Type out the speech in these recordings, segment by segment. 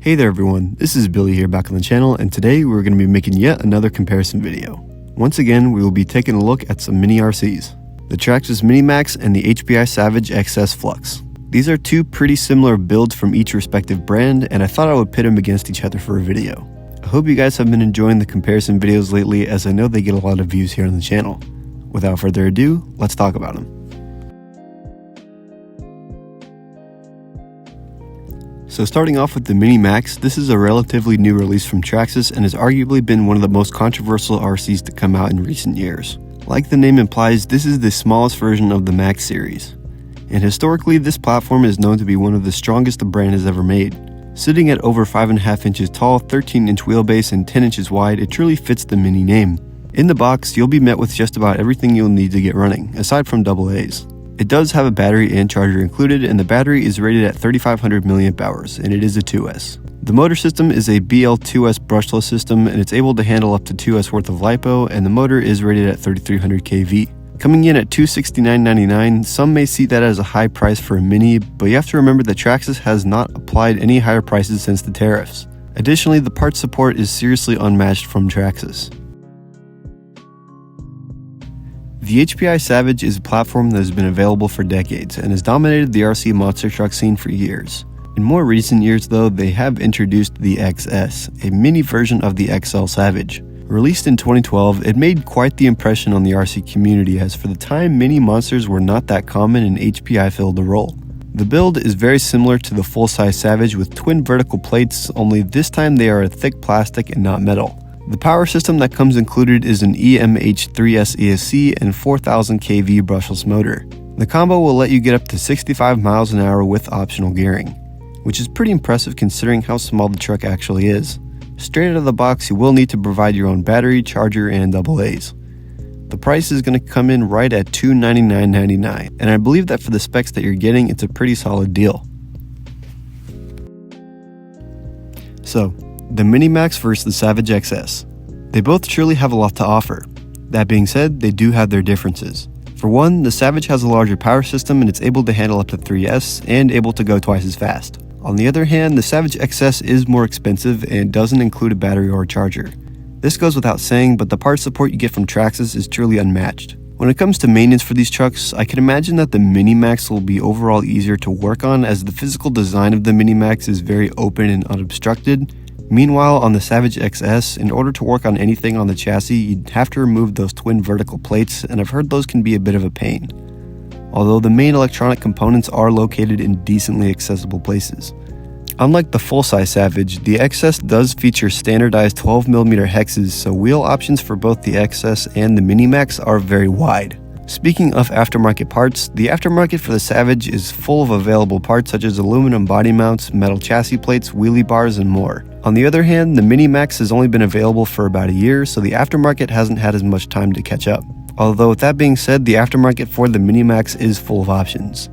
Hey there everyone, this is Billy here back on the channel, and today we're going to be making yet another comparison video. Once again, we will be taking a look at some mini RCs, the Traxxas Mini Maxx and the HPI Savage XS Flux. These are two pretty similar builds from each respective brand, and I thought I would pit them against each other for a video. I hope you guys have been enjoying the comparison videos lately, as I know they get a lot of views here on the channel. Without further ado, let's talk about them. So starting off with the Mini Maxx, this is a relatively new release from Traxxas and has arguably been one of the most controversial RCs to come out in recent years. Like the name implies, this is the smallest version of the Maxx series. And historically, this platform is known to be one of the strongest the brand has ever made. Sitting at over 5.5 inches tall, 13-inch wheelbase, and 10 inches wide, it truly fits the Mini name. In the box, you'll be met with just about everything you'll need to get running, aside from AA's. It does have a battery and charger included, and the battery is rated at 3500 mAh, and it is a 2S. The motor system is a BL2S brushless system, and it's able to handle up to 2S worth of LiPo, and the motor is rated at 3300 kV. Coming in at $269.99, some may see that as a high price for a Mini, but you have to remember that Traxxas has not applied any higher prices since the tariffs. Additionally, the parts support is seriously unmatched from Traxxas. The HPI Savage is a platform that has been available for decades and has dominated the RC monster truck scene for years. In more recent years though, they have introduced the XS, a mini version of the XL Savage. Released in 2012, it made quite the impression on the RC community, as for the time mini monsters were not that common and HPI filled the role. The build is very similar to the full-size Savage with twin vertical plates, only this time they are a thick plastic and not metal. The power system that comes included is an EMH3S ESC and 4000 kV brushless motor. The combo will let you get up to 65 miles an hour with optional gearing, which is pretty impressive considering how small the truck actually is. Straight out of the box, you will need to provide your own battery, charger, and AA's. The price is going to come in right at $299.99, and I believe that for the specs that you're getting, it's a pretty solid deal. So, the Mini Maxx versus the Savage XS. They both truly have a lot to offer. That being said, they do have their differences. For one, the Savage has a larger power system and it's able to handle up to 3S and able to go twice as fast. On the other hand, the Savage XS is more expensive and doesn't include a battery or a charger. This goes without saying, but the parts support you get from Traxxas is truly unmatched. When it comes to maintenance for these trucks, I can imagine that the Mini Maxx will be overall easier to work on, as the physical design of the Mini Maxx is very open and unobstructed. Meanwhile, on the Savage XS, in order to work on anything on the chassis, you'd have to remove those twin vertical plates, and I've heard those can be a bit of a pain. Although the main electronic components are located in decently accessible places. Unlike the full-size Savage, the XS does feature standardized 12mm hexes, so wheel options for both the XS and the Mini Maxx are very wide. Speaking of aftermarket parts, the aftermarket for the Savage is full of available parts such as aluminum body mounts, metal chassis plates, wheelie bars, and more. On the other hand, the Mini Maxx has only been available for about a year, so the aftermarket hasn't had as much time to catch up. Although with that being said, the aftermarket for the Mini Maxx is full of options.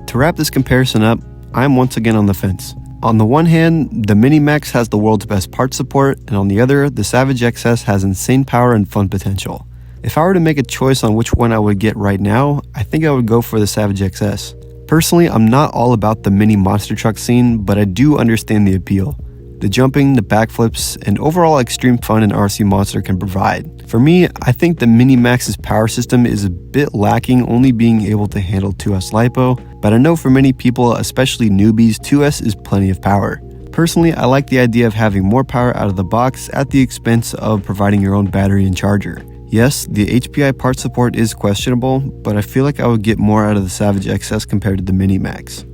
To wrap this comparison up, I'm once again on the fence. On the one hand, the Mini Maxx has the world's best parts support, and on the other, the Savage XS has insane power and fun potential. If I were to make a choice on which one I would get right now, I think I would go for the Savage XS. Personally, I'm not all about the mini monster truck scene, but I do understand the appeal. The jumping, the backflips, and overall extreme fun an RC monster can provide. For me, I think the Mini Maxx's power system is a bit lacking, only being able to handle 2S LiPo, but I know for many people, especially newbies, 2S is plenty of power. Personally, I like the idea of having more power out of the box at the expense of providing your own battery and charger. Yes, the HPI part support is questionable, but I feel like I would get more out of the Savage XS compared to the Mini Maxx.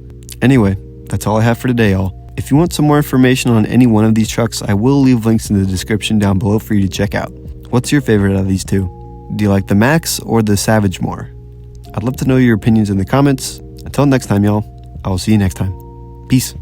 Anyway, that's all I have for today, y'all. If you want some more information on any one of these trucks, I will leave links in the description down below for you to check out. What's your favorite out of these two? Do you like the Maxx or the Savage more? I'd love to know your opinions in the comments. Until next time, y'all, I will see you next time. Peace.